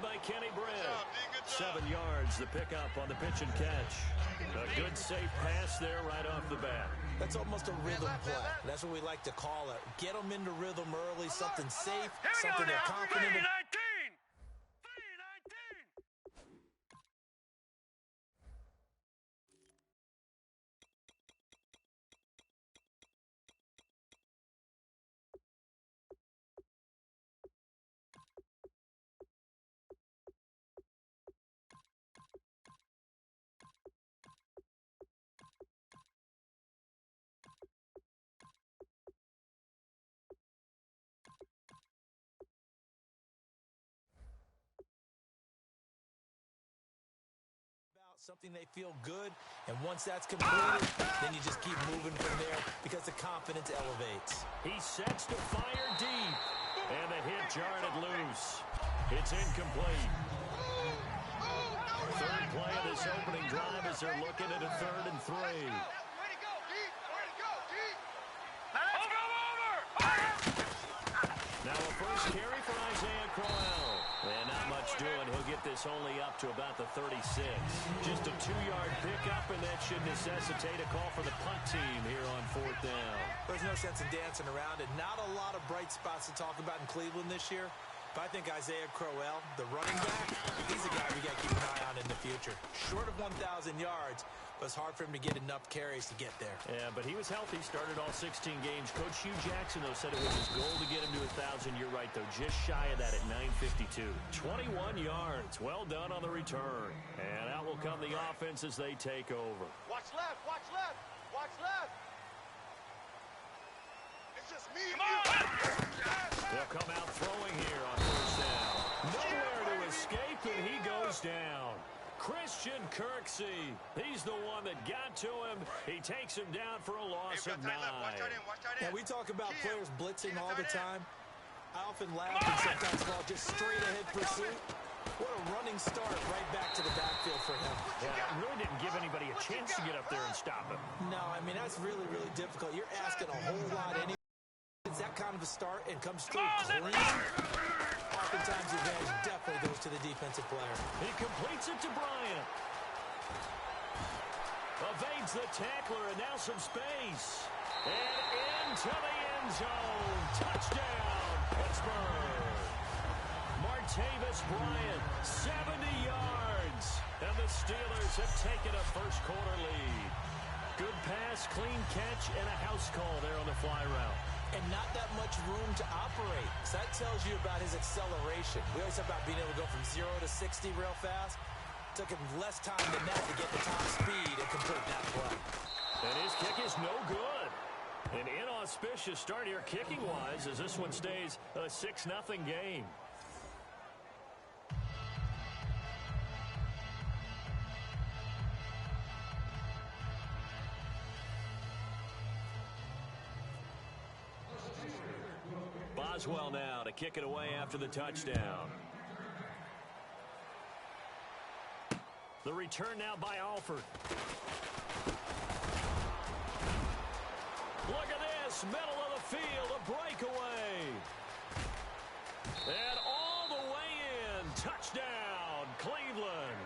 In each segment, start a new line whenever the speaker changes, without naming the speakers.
By Kenny Britt. 7 yards, the pickup on the pitch and catch. A good, safe pass there right off the bat.
That's almost a rhythm play. That's what we like to call it. Get them into rhythm early, something safe, something they're confident in. Something they feel good, and once that's completed, then you just keep moving from there because the confidence elevates.
He sets to fire deep, and the hit jarred it loose. It's incomplete. Third play of this opening drive as they're looking at a 3rd and 3. Now a first carry for Isaiah Crowell. And not much doing. He'll get this only up to about the 36. Just a 2-yard pickup, and that should necessitate a call for the punt team here on 4th down.
There's no sense in dancing around it. Not a lot of bright spots to talk about in Cleveland this year. But I think Isaiah Crowell, the running back, he's a guy we got to keep an eye on in the future. Short of 1,000 yards, but it's hard for him to get enough carries to get there.
Yeah, but he was healthy, started all 16 games. Coach Hugh Jackson, though, said it was his goal to get him to 1,000. You're right, though, just shy of that at 952. 21 yards. Well done on the return. And out will come the offense as they take over.
Watch left, watch left, watch left. It's just me and you.
They'll come out throwing here on 1st down. Nowhere to escape, and he goes down. Christian Kirksey, he's the one that got to him. He takes him down for a loss of 9.
Yeah, we talk about players blitzing all the time. I often laugh and sometimes call it just straight ahead pursuit. What a running start right back to the backfield for him.
Yeah, really didn't give anybody a chance to get up there and stop him.
No, I mean, that's really, really difficult. You're asking a whole lot anyway. It's that kind of a start and comes through clean. Oftentimes the advantage definitely goes to the defensive player.
He completes it to Bryant. Evades the tackler, and now some space. And into the end zone. Touchdown, Pittsburgh. Martavis Bryant, 70 yards. And the Steelers have taken a first-quarter lead. Good pass, clean catch, and a house call there on the fly route.
And not that much room to operate. So that tells you about his acceleration. We always talk about being able to go from 0 to 60 real fast. It took him less time than that to get the top speed and complete that play.
And his kick is no good. An inauspicious start here kicking-wise as this one stays a 6-0 game. Boswell now to kick it away after the touchdown. The return now by Alford. Look at this, middle of the field, a breakaway. And all the way in, touchdown, Cleveland.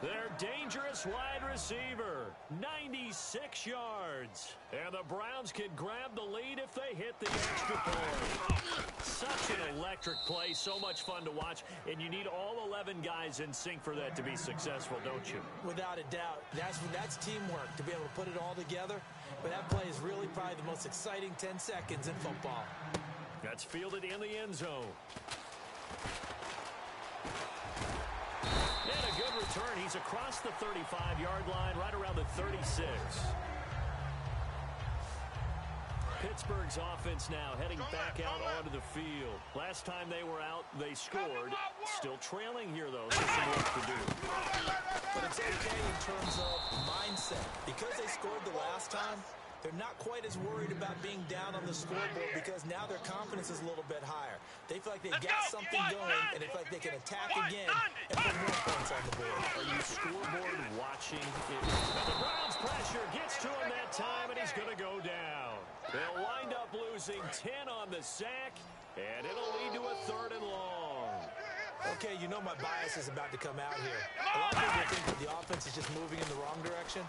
Their dangerous wide receiver, 96 yards. And the Browns can grab the lead if they hit the extra point. Such an electric play, so much fun to watch, and you need all 11 guys in sync for that to be successful, don't you?
Without a doubt. That's teamwork, to be able to put it all together. But that play is really probably the most exciting 10 seconds in football.
That's fielded in the end zone. And a good return. He's across the 35-yard line, right around the 36. Pittsburgh's offense now heading back out onto the field. Last time they were out, they scored. Still trailing here, though. There's some work to do.
But it's okay in terms of mindset. Because they scored the last time, they're not quite as worried about being down on the scoreboard because now their confidence is a little bit higher. They feel like they've got something going, and they feel like they can attack again and put more points on the board.
Are you scoreboard watching? And the Browns' pressure gets to him that time, and he's going to go down. They'll wind up losing 10 on the sack, and it'll lead to a 3rd and long.
Okay, you know my bias is about to come out here. A lot of people think that the offense is just moving in the wrong direction.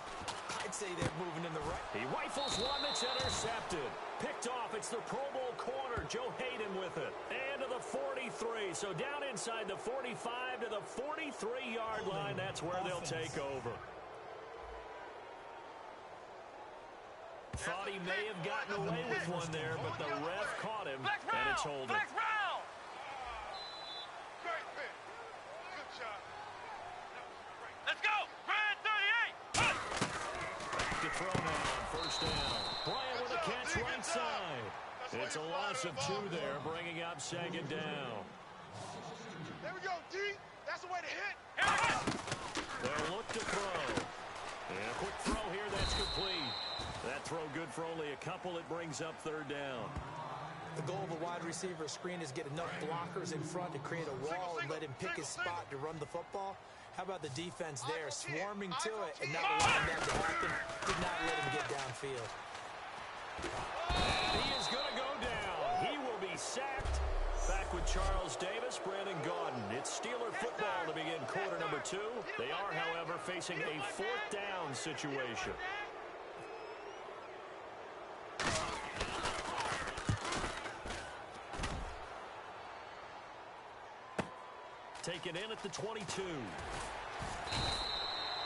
I'd say they're moving in the right.
He rifles one that's intercepted. Picked off. It's the Pro Bowl corner. Joe Hayden with it. And to the 43. So down inside the 45 to the 43-yard line. That's where they'll take over. Thought he may have gotten away with one there, but the ref caught him, and it's holding.
Let's go! Grand 38!
Back to throw now, first down. Bryant with a catch right side. It's a loss of 2 there, bringing up second down.
There we go, D. That's the way to hit.
They'll look to throw. And a quick throw here, that's complete. That throw good for only a couple. It brings up third down.
The goal of a wide receiver screen is get enough blockers in front to create a wall and let him pick his spot to run the football. How about the defense there, swarming to it and not allowing that to happen? Did not let him get downfield.
He is going to go down. He will be sacked. Back with Charles Davis, Brandon Gaudin. It's Steeler football to begin quarter number 2. They are, however, facing a fourth down situation. Taken in at the 22.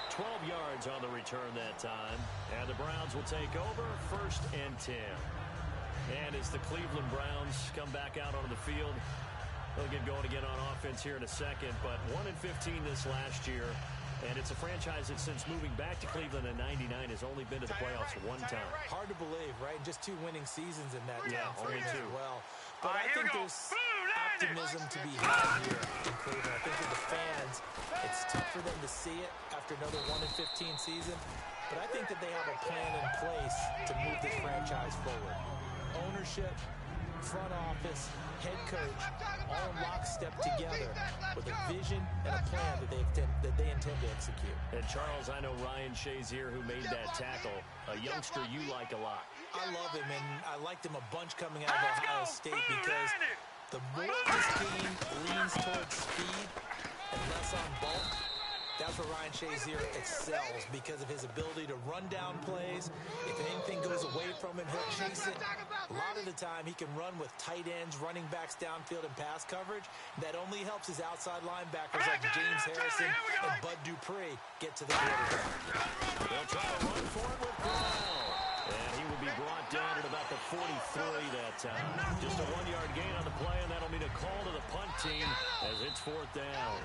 12 yards on the return that time. And the Browns will take over, first and 10. And as the Cleveland Browns come back out onto the field, they'll get going again on offense here in a second. But 1-15 this last year. And it's a franchise that since moving back to Cleveland in '99 has only been to the playoffs one time.
Hard to believe, right? Just 2 winning seasons in that time.
Only 2.
Well, but I think there's optimism to be had here in Cleveland. I think for the fans, it's tough for them to see it after another 1-15 season. But I think that they have a plan in place to move this franchise forward. Ownership, front office, head coach, all in lockstep together with a vision and a plan that they intend to execute.
And Charles, I know Ryan Shazier, who made that tackle, a youngster you like a lot.
I love him, and I liked him a bunch coming out of Ohio State because the more this team leans towards speed and less on bulk, that's where Ryan Shazier excels because of his ability to run down plays. If anything goes away from him, he'll chase it. A lot of the time, he can run with tight ends, running backs downfield, and pass coverage. That only helps his outside linebackers like James Harrison and Bud Dupree get to the quarterback.
They'll try to run forward with Brown. And he will be brought down at about the 43 that time. Just a 1-yard gain on the play, and that'll mean a call to the punt team as it's fourth down.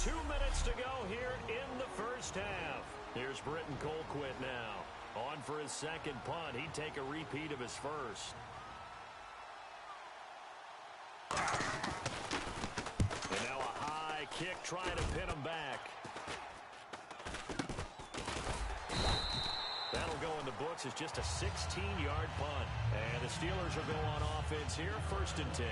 2 minutes to go here in the first half. Here's Britton Colquitt now. On for his second punt. He'd take a repeat of his first. And now a high kick trying to pin him back. That'll go in the books as just a 16-yard punt. And the Steelers will go on offense here, first and 10.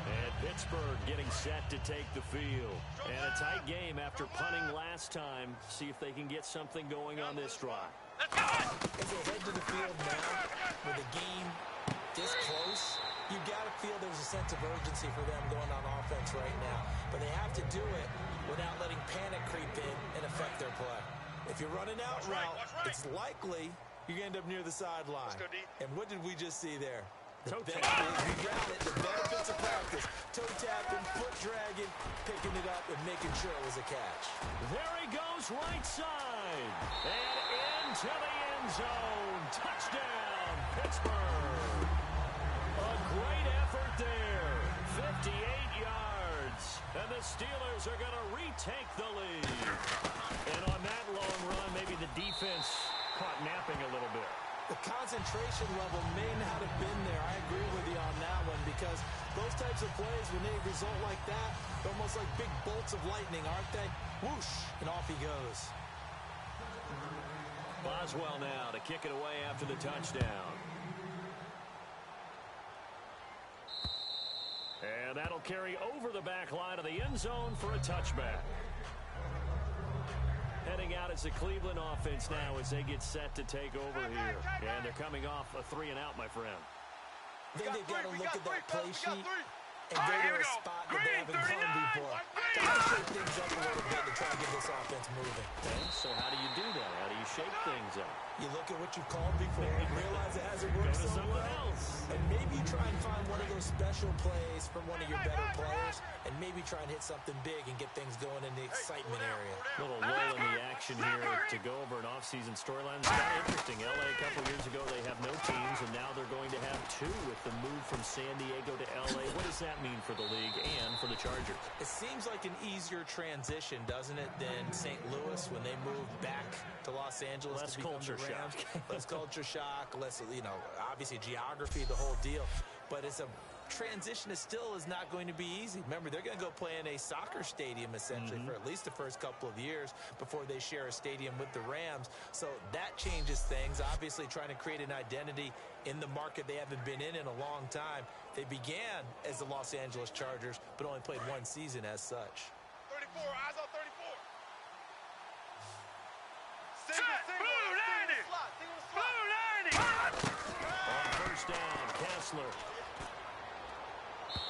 And Pittsburgh getting set to take the field. And a tight game after punting last time. See if they can get something going on this drive.
As they head to the field now, with the game this close, you got to feel there's a sense of urgency for them going on offense right now. But they have to do it without letting panic creep in and affect their play. If you're running out route, it's likely you're going to end up near the sideline. And what did we just see there? You got it. The benefits of practice. Toe tapping, foot dragging, picking it up, and making sure it was a catch.
There he goes right side. And into the end zone. Touchdown, Pittsburgh. A great effort there. 58 yards. And the Steelers are going to retake the lead. And on that long run, maybe the defense caught napping a little bit.
The concentration level may not have been there. I agree with you on that one because those types of plays, when they result like that, they're almost like big bolts of lightning, aren't they? Whoosh, and off he goes.
Boswell now to kick it away after the touchdown. And that'll carry over the back line of the end zone for a touchback. Heading out as the Cleveland offense now as they get set to take over here. And they're coming off a 3-and-out, my friend.
I think they've got to look at that play sheet and go to a spot that they haven't gone before. Got to shake things up a little bit to try and get this offense moving.
Okay, so how do you do that? How do you shake things up?
You look at what you've called before and realize it hasn't worked so well. And maybe you try and find one of those special plays from one of your better players, and maybe try and hit something big and get things going in the excitement area.
Little lull in the action here to go over an offseason storyline. It's kind of interesting. LA a couple years ago, they have no teams, and now they're going to have two with the move from San Diego to LA. What does that mean for the league and for the Chargers?
It seems like an easier transition, doesn't it, than St. Louis when they moved back to Los Angeles.
Less
to become
culture
the Rams.
shock.
Less culture shock, less, obviously geography, the whole deal. But it's a transition that still is not going to be easy. Remember, they're going to go play in a soccer stadium, essentially, for at least the first couple of years before they share a stadium with the Rams. So that changes things. Obviously, trying to create an identity in the market they haven't been in a long time. They began as the Los Angeles Chargers, but only played one season as such.
34, eyes on 34.
On first down, Kessler.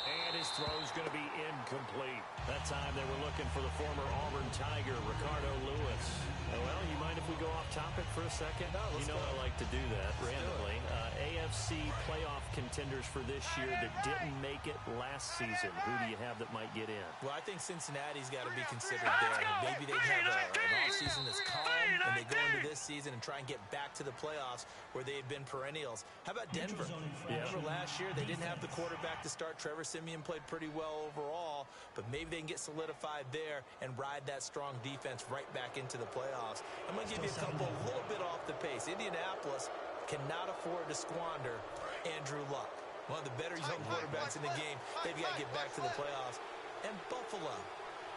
And his throw's going to be incomplete. That time they were looking for the former Auburn Tiger, Ricardo Lewis. Well, you mind if we go off topic for a second?
No, let's go.
I like to do that randomly. AFC playoff contenders for this year that didn't make it last season. Who do you have that might get in?
Well, I think Cincinnati's got to be considered there. Maybe they'd have an offseason that's calm, and they go into this season and try and get back to the playoffs where they had been perennials. How about Denver? Remember last year, they didn't have the quarterback to start. Trevor Siemian played pretty well overall, but maybe they can get solidified there and ride that strong defense right back into the playoffs. I'm going to give you a couple a little bit off the pace. Indianapolis cannot afford to squander Andrew Luck, one of the better young quarterbacks in the game. They've got to get back to the playoffs. And Buffalo,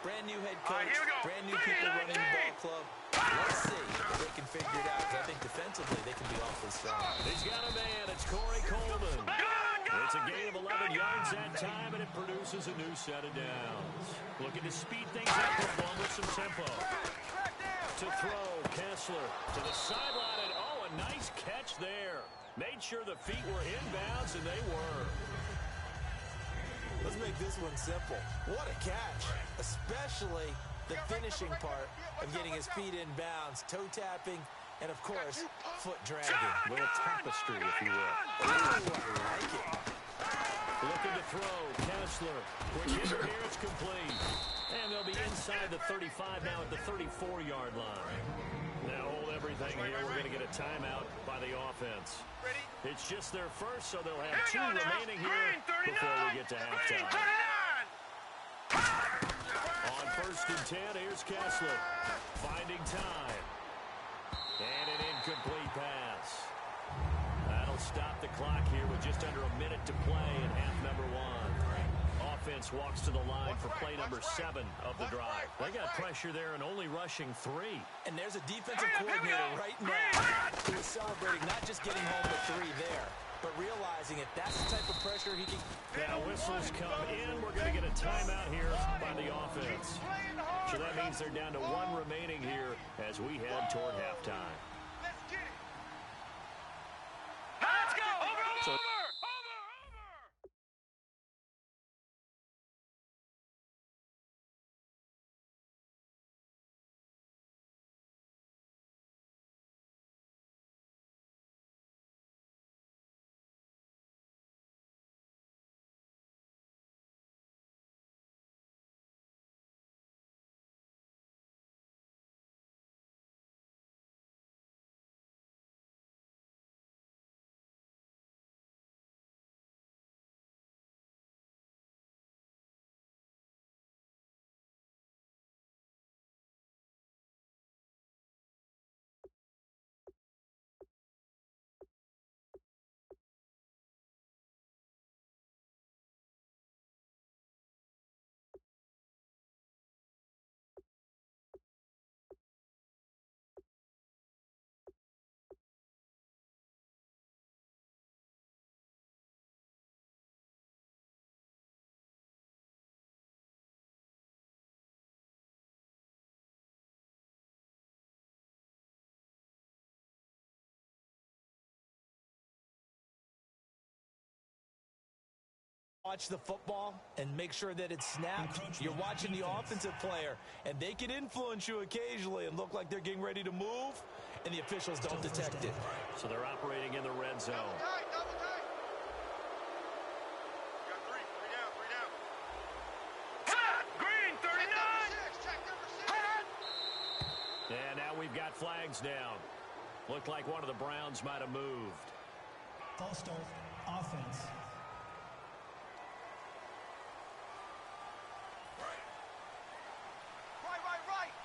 brand new head coach, brand new people running the ball club. Let's see if they can figure it out, because I think defensively they can be awfully strong.
He's got a man. It's Corey Coleman. It's a gain of 11 yards that time, and it produces a new set of downs. Looking to speed things up along with some tempo. To throw, Kessler to the sideline, and a nice catch there. Made sure the feet were inbounds, and they were.
Let's make this one simple. What a catch, especially the finishing part of getting his feet in bounds, toe tapping, and of course, foot dragging.
A little tapestry, if you will.
Ooh, I like it.
Looking to throw, Kessler. Quick hitter here, it's complete. And they'll be inside the 35 now at the 34-yard line. Now hold everything here. We're going to get a timeout by the offense. It's just their first, so they'll have two remaining here before we get to halftime. On first and 10, here's Kessler. Finding time. And an incomplete pass. That'll stop the clock here with just under a minute to play in half number one. Offense walks to the line for play number 7 of the drive. They got pressure there and only rushing 3.
And there's a defensive coordinator right now who is celebrating not just getting home the 3 there, but realizing if that's the type of pressure he can...
Now whistles come in. We're going to get a timeout here by the offense. So that means they're down to 1 remaining here as we head toward halftime.
Watch the football and make sure that it's snapped. You're watching the offensive player, and they can influence you occasionally and look like they're getting ready to move, and the officials don't detect it.
So they're operating in the red zone.
Double tight, double tight. You got three down.
Green, 39!
Check number six.
And now we've got flags down. Looked like one of the Browns might have moved.
False start, offense.
Right.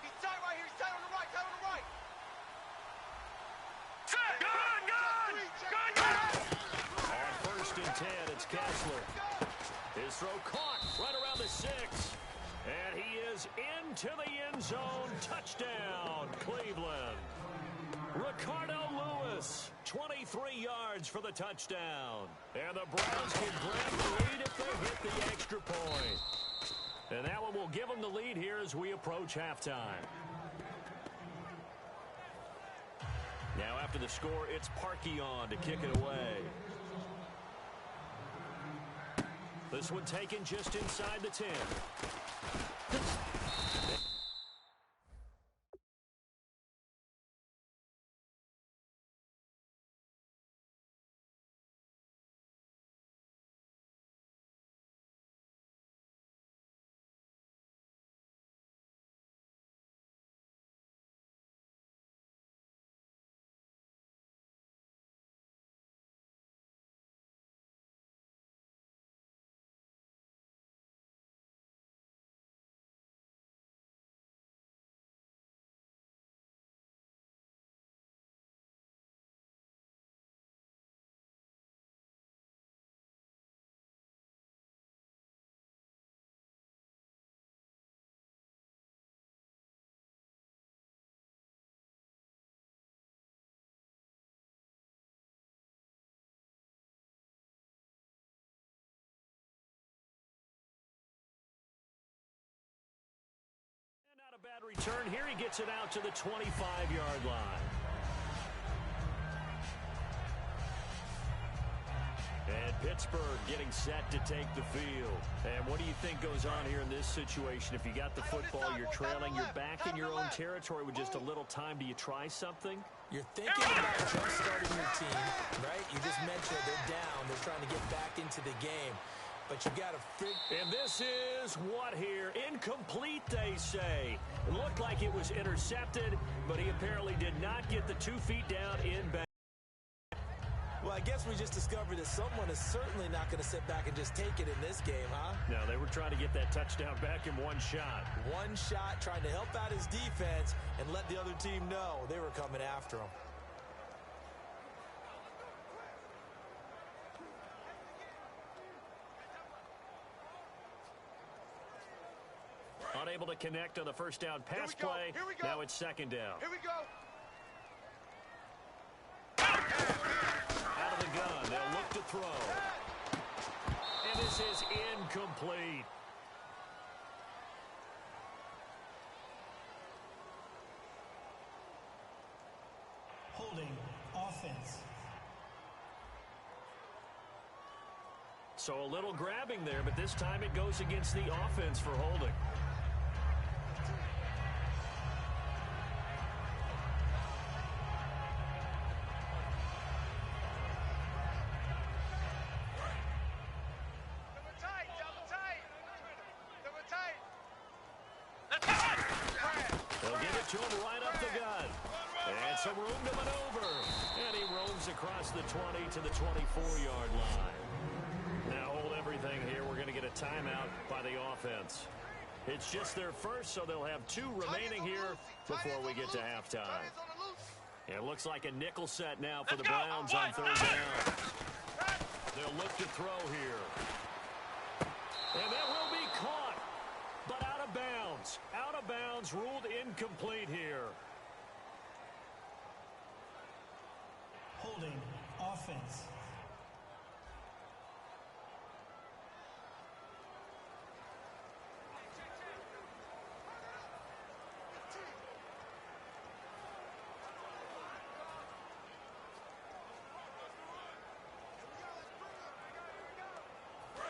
He's tight right here. He's tight on the right.
On 1st and 10, it's Kessler. His throw caught right around the 6. And he is into the end zone. Touchdown, Cleveland. Ricardo Lewis, 23 yards for the touchdown. And the Browns can grab the lead if they hit the extra point. And that one will give them the lead here as we approach halftime. Now after the score, it's Parkey on to kick it away. This one taken just inside the 10. Not a bad return here. He gets it out to the 25-yard line. And Pittsburgh getting set to take the field. And what do you think goes on here in this situation? If you got the football, you're trailing, you're back in your own territory with just a little time. Do you try something?
You're thinking about just starting your team, right? You just mentioned they're down. They're trying to get back into the game. But you got to figure.
And this is what here? Incomplete, they say. It looked like it was intercepted, but he apparently did not get the 2 feet down in back.
Well, I guess we just discovered that someone is certainly not going to sit back and just take it in this game, huh?
No, they were trying to get that touchdown back in one shot.
One shot, trying to help out his defense and let the other team know they were coming after him.
Unable to connect on the first down pass play.
Here we go.
Now it's second down.
Here we go.
Out of the gun. They'll look to throw. And this is incomplete.
Holding, offense.
So a little grabbing there, but this time it goes against the offense for holding. To him right up the gut. And some room to maneuver. And he roams across the 20 to the 24-yard line. Now hold everything here. We're going to get a timeout by the offense. It's just their first, so they'll have 2 remaining here before we get to halftime. It looks like a nickel set now for the Browns on 3rd down. They'll look to throw here. And that will be caught, but out of bounds. Out of bounds, ruled incomplete here.
Holding, offense.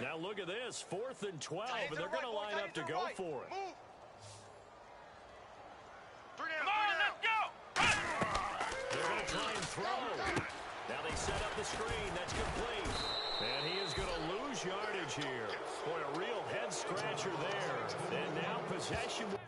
Now look at this, 4th and 12, and they're going to line up to go for it.
Move. 3 down,
Come on, let's go!
They're going to try and throw. Now they set up the screen. That's complete. And he is going to lose yardage here. Boy, a real head-scratcher there. And now possession.